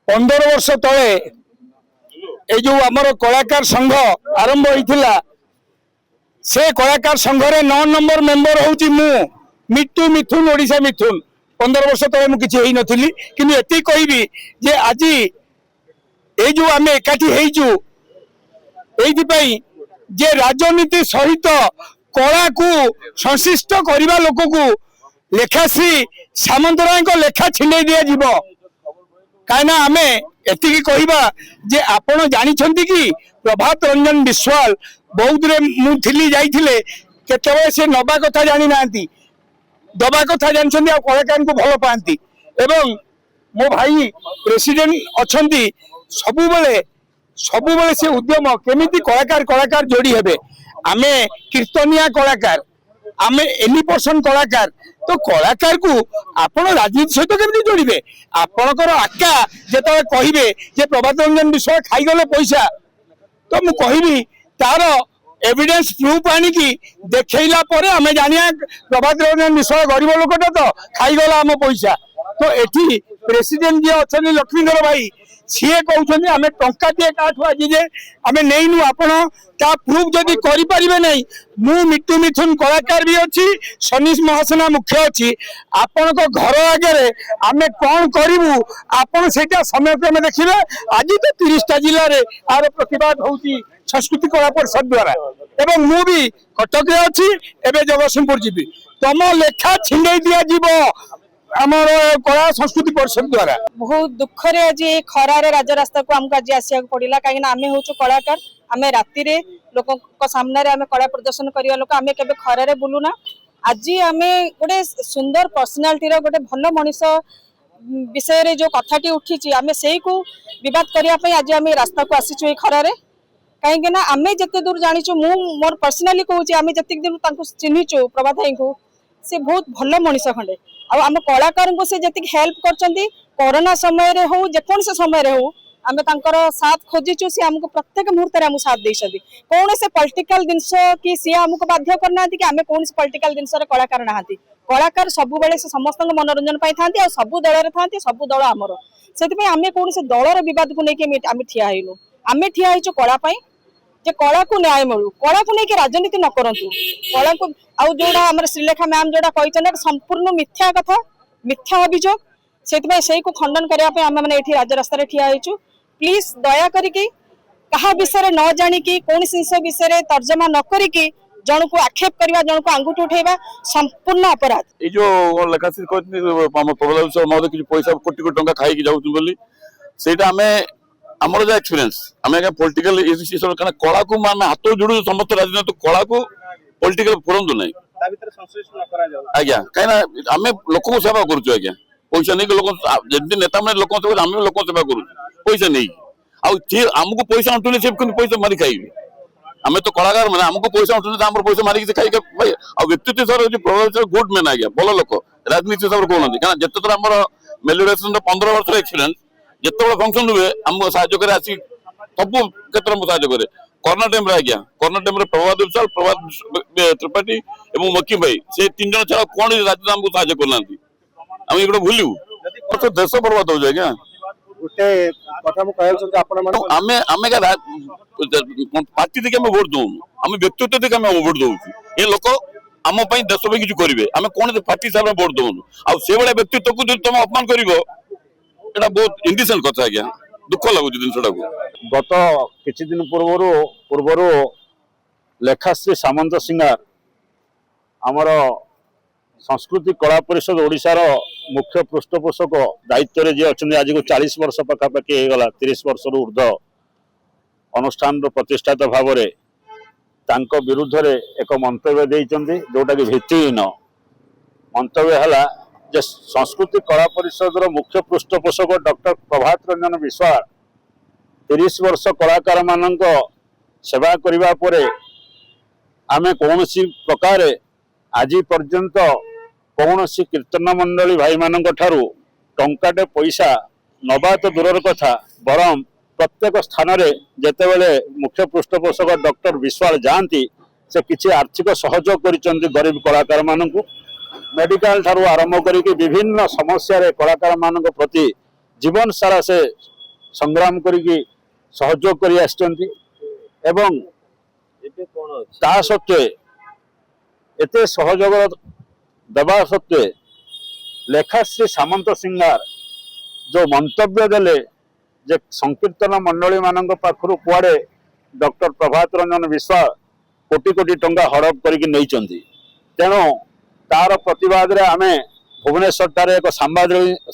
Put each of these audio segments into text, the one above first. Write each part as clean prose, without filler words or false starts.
15 वर्ष तले ए जो आमर कलाकार संघ आरंभ होइथिला से कलाकार संघ रे 9 नंबर मेंबर होउची मु मिट्टू मिथुन ओडिशा मिथुन 15 वर्ष तले मु किछि हेइ नथिली किंतु एति कहबी जे आज ए जो आमे एकाठी हेइचु एइथि पई जे राजनीति सहित कला को संश्लिष्ट करबा लोक को लेखाश्री सामंतराय को लेखा छिंडे दिया जीव कहीं आमे एति कहबा जे आपण जानि छंती कि प्रभात रंजन विश्वाल बहुत रे मु थिली जाइथिले केतबे से नबा कथा जानि नांती दबा कथा जानछंती आ कलाकार को भलो पांती एवं मो भाई प्रेसिडेंट अछंती सबुबले से उद्यम केमिति कलाकार कलाकार जोड़ी हेबे आमे कीर्तनिया कलाकार आमे एनी पर्सन कलाकार तो कलाकार को आपण राजनीति सहित केमिति जोड़िबे आपणकर आका जेतबे कहिबे जे प्रभात रंजन विषय खाई गले पैसा तो मु कहिबी तार एविडेंस प्रूफ आनी की देखैला परे आमे जानिया प्रभात रंजन विषय गरीब लोकटा तो खाई गला हम पैसा तो एठी प्रेसिडेंट जे अछनी लक्ष्मीधर भाई सीए कहउछनी आमे टंका दिए काठु आज जे आमे नेइनु आपण ता प्रूफ जदी करि परिबे नै मु मिट्टू मिथुन कलाकार भी अछि सनीश महासेना मुख्य अछि आपण को घर आगे रे आमे कोन करिवु आपण सेटा समय क्रमे देखिबे आज तो 30 टा जिल्ला रे आर प्रतिवाद होउची संस्कृति कला परिषद द्वारा एवं मु भी कटक रे अछि एबे जगतसिंहपुर जीबी तम लेखा छिंडे दिया जीवो आमर कला संस्कृति परिषद द्वारा बहुत दुख रे आज खरा रे राज रास्ता को हमको आज आसिया पड़िला कहीं आमे होचु कलाकार आमे राति रे लोक को सामने रे आमे कला प्रदर्शन करिया लोक आमे केबे खरा रे बुलुना आज आमे गोटे सुंदर पर्सनालिटी रो गोटे भलो मनुष्य विषय रे जो कथाटी उठीची आमे सेही को विवाद करिया पई आज आमे रास्ता को आसीचु ए खरा रे कहीं ना आमे जते दूर जानिचु मु मोर पर्सनाली कहूची आमे जते दिन तांको चिन्हिचु प्रभात भाई को से बहुत भलो मनुष्य खंडे आम कलाकार को से जी हेल्प करचंती कोरोना समय रे हो जेकोन से समय रे हो आमे तांकर साथ खोजिचु से हमको प्रत्येक मुहूर्त रे हम साथ देइछथि कोन से पॉलिटिकल दिनस कि से हमको बाध्य करना कि आमे कोन से पॉलिटिकल दिनस रे कलाकार नाहांती कलाकार सब बेले से समस्त मनोरंजन पाई थांती आ सब दल रे थांती सब दल हमरो सेति पे आमे कोन से दल रे विवाद को नै कि आमे ठिया हेलु आमे ठिया हेचु कला पई जे कला को न्याय मिलू कला को नहीं कि राजनीति न करंतु कला को आउ जोड़ा हमर श्रीलेखा मैम जोड़ा कहिछन संपूर्ण मिथ्या कथा मिथ्या अभियोग सेति सेही को खंडन करिया पे हम माने एठी राज रास्ता रे ठिया हेचु प्लीज दया करिकि कहा विषय न जानि कि कोन सिंस विषय रे तर्जमा न करिकि जण को आक्षेप करबा जण को अंगूठी उठेबा संपूर्ण अपराध ए जो लेखाश्री कहथि हम प्रबल सर महोदय कि पैसा कोटी कोटी टंका खाई कि जाउछु बोली सेटा हमें हमर जो एक्सपीरियंस हमें क्या पॉलिटिकल इश्यूज कारण कला को हम हाथ जोड़ू समस्त राजनीति कला को पॉलिटिकल करंतु नै ता भीतर संश्लेषण न करा जाऊ आज्ञा काइना हमें लोक को सेवा करूछु आज्ञा पैसा नै लोक जेंति नेता माने लोक सेवा हम लोक सेवा करू पैसा नै आ जे हमको पैसा अंटुने से पैसा मारी खाइबे हमें तो कलाकार माने हमको पैसा अंटुने हमर पैसा मारी के खाइ के भाई आ व्यक्तित्व सर जो प्रभाव गुड मैन आज्ञा भलो लोक राजनीति सब कोन कारण जत्ते तर हमर मेलोरेशन 15 वर्ष एक्सपीरियंस जिते फंक्शन हुए हमको साहय करे आसी सब क्षेत्र में साहय करे कोरोना टाइम रे आज्ञा कोरोना टाइम रे प्रभात विशाल प्रभात त्रिपाठी एवं मक्की भाई से 3 जन छाड़ा कोन राज्य हमको साहय करनांती हम एगुडा भूलिउ तो देश बर्बाद हो जाए क्या उठे कथा मु कहल छन आपण मन हमें का पार्टी देखि हम वोट दउ हम व्यक्तित्व देखि हम वोट दउ ए लोक हम पई देश पे किछु करिवे हम कोन पार्टी हिसाब रे वोट दउ आ से बडा व्यक्तित्व को तुम अपमान करिवो एटा बहुत इंडिसेंट कथा आज्ञा दुख लागुची जिनसटा को गत किछि दिन पूर्वरो लेखाश्री सामंत सिंगार आमर संस्कृति कला परिषद ओडिशार मुख्य पृष्ठपोषक दायित्व जे अच्छे आज को 40 वर्ष पखापाखि होगला 30 वर्ष ऊर्ध अनुष्ठान प्रतिष्ठाता भाव तांको विरुद्ध रे एक मंतव्य देइचंदी जोटा कि भित्तिहीन मंतव्य हला जे संस्कृति कला परिषद मुख्य पृष्ठपोषक डॉक्टर प्रभात रंजन विश्वाल 30 वर्ष कलाकार मानक सेवा करिबा परे आमे कौनसी प्रकार आज पर्यंत कौनसी कीर्तन मंडली भाई मानक ठारू टंकाटे पैसा नबा तो दूर कथा बरम प्रत्येक स्थान रे जेतेबेले मुख्य पृष्ठपोषक डॉक्टर विश्वाल जाती से किसी आर्थिक सहयोग करिसेंती गरीब कलाकार मानकु मेडिकल ठारू आरंभ करके विभिन्न समस्या रे कलाकार मानक प्रति जीवन सारा से ସଂଗ୍ରାମ କରିକି ସହଯୋଗ କରି ଆସିଛନ୍ତି ଏବଂ ତା ସତ୍ତ୍ୱେ ଏତେ ସହଯୋଗ ଦେବା ସତ୍ତ୍ୱେ ଲେଖାଶ୍ରୀ ସାମନ୍ତ ସିଂହାର ଯୋଉ ମନ୍ତବ୍ୟ ଦେଲେ ଯେ ସଂକୀର୍ତ୍ତନ ମଣ୍ଡଳୀ ମାନଙ୍କ ପାଖରୁ କୁଆଡେ ଡକ୍ଟର ପ୍ରଭାତ ରଞ୍ଜନ ବିଶ୍ୱାଳ କୋଟି କୋଟି ଟଙ୍କା ହଡପ କରିକି ନେଇଛନ୍ତି। ତେଣୁ ତାର ପ୍ରତିବାଦରେ ଆମେ ଭୁବନେଶ୍ୱରଠାରେ ଏକ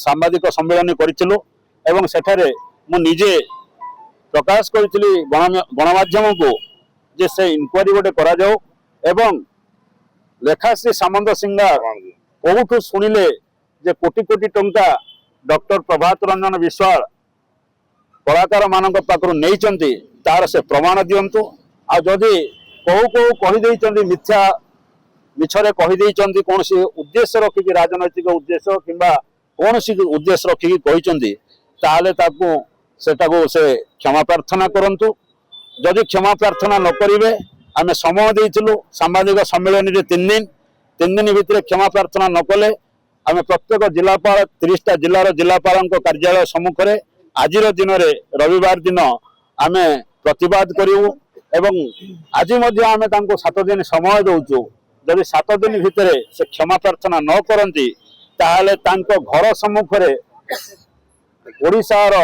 ସାମ୍ବାଦିକ ସମ୍ମିଳନୀ କରିଥିଲୁ ଏବଂ ସେଠାରେ ମୁଁ ନିଜେ ପ୍ରକାଶ କରିଥିଲି ଗଣମାଧ୍ୟମକୁ ଯେ ସେ ଇନକ୍ୱାରି ଗୋଟେ କରାଯାଉ ଏବଂ ଲେଖାଶ୍ରୀ ସାମନ୍ତ ସିଂହାର କୋଉଠୁ ଶୁଣିଲେ ଯେ କୋଟି କୋଟି ଟଙ୍କା ଡକ୍ଟର ପ୍ରଭାତ ରଞ୍ଜନ ବିଶ୍ୱାଳ କଳାକାର ମାନଙ୍କ ପାଖରୁ ନେଇଛନ୍ତି ତାର ସେ ପ୍ରମାଣ ଦିଅନ୍ତୁ। ଆଉ ଯଦି କୋଉ କହିଦେଇଛନ୍ତି ମିଛରେ କହିଦେଇଛନ୍ତି କୌଣସି ଉଦ୍ଦେଶ୍ୟ ରଖିକି ରାଜନୈତିକ ଉଦ୍ଦେଶ୍ୟ କିମ୍ବା କୌଣସି ଉଦ୍ଦେଶ୍ୟ ରଖିକି କହିଛନ୍ତି ତାହେଲେ ସେଟାକୁ ସେ କ୍ଷମା ପ୍ରାର୍ଥନା କରନ୍ତୁ। ଯଦି କ୍ଷମା ପ୍ରାର୍ଥନା ନ କରିବେ ଆମେ ସମୟ ଦେଇଥିଲୁ ସାମ୍ବାଦିକ ସମ୍ମିଳନୀରେ 3 ଦିନ ଭିତରେ କ୍ଷମା ପ୍ରାର୍ଥନା ନ କଲେ ଆମେ ପ୍ରତ୍ୟେକ ଜିଲ୍ଲାପାଳ 30ଟା ଜିଲ୍ଲାର ଜିଲ୍ଲାପାଳଙ୍କ କାର୍ଯ୍ୟାଳୟ ସମ୍ମୁଖରେ ଆଜିର ଦିନରେ ରବିବାର ଦିନ ଆମେ ପ୍ରତିବାଦ କରିବୁ ଏବଂ ଆଜି ମଧ୍ୟ ଆମେ ତାଙ୍କୁ 7 ଦିନ ସମୟ ଦେଉଛୁ। ଯଦି 7 ଦିନ ଭିତରେ ସେ କ୍ଷମା ପ୍ରାର୍ଥନା ନ କରନ୍ତି ତାହେଲେ ତାଙ୍କ ଘର ସମ୍ମୁଖରେ ଓଡ଼ିଶାର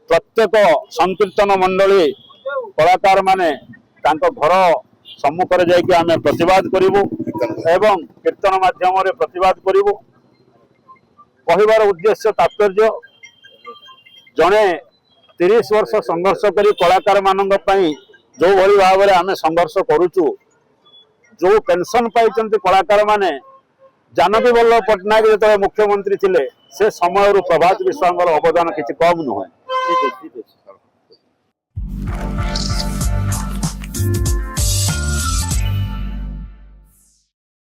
ପ୍ରତ୍ୟେକ ସଂକୀର୍ତ୍ତନ ମଣ୍ଡଳୀ କଳାକାର ମାନେ ତାଙ୍କ ଘର ସମ୍ମୁଖରେ ଯାଇକି ଆମେ ପ୍ରତିବାଦ କରିବୁ ଏବଂ କୀର୍ତ୍ତନ ମାଧ୍ୟମରେ ପ୍ରତିବାଦ କରିବୁ। କହିବାର ଉଦ୍ଦେଶ୍ୟ ତାତ୍ପର୍ଯ୍ୟ ଜଣେ 30 ବର୍ଷ ସଂଘର୍ଷ କରି କଳାକାର ମାନଙ୍କ ପାଇଁ ଯୋଉ ଭଳି ଭାବରେ ଆମେ ସଂଘର୍ଷ କରୁଛୁ ଯୋଉ ପେନସନ ପାଇଛନ୍ତି କଳାକାର ମାନେ ଜାନକୀ ବଲ୍ଲଭ ପଟ୍ଟନାୟକ ଯେତେବେଳେ ମୁଖ୍ୟମନ୍ତ୍ରୀ ଥିଲେ ସେ ସମୟରୁ ପ୍ରଭାତ ବିଶ୍ୱାଳଙ୍କର ଅବଦାନ କିଛି କମ୍ ନୁହେଁ।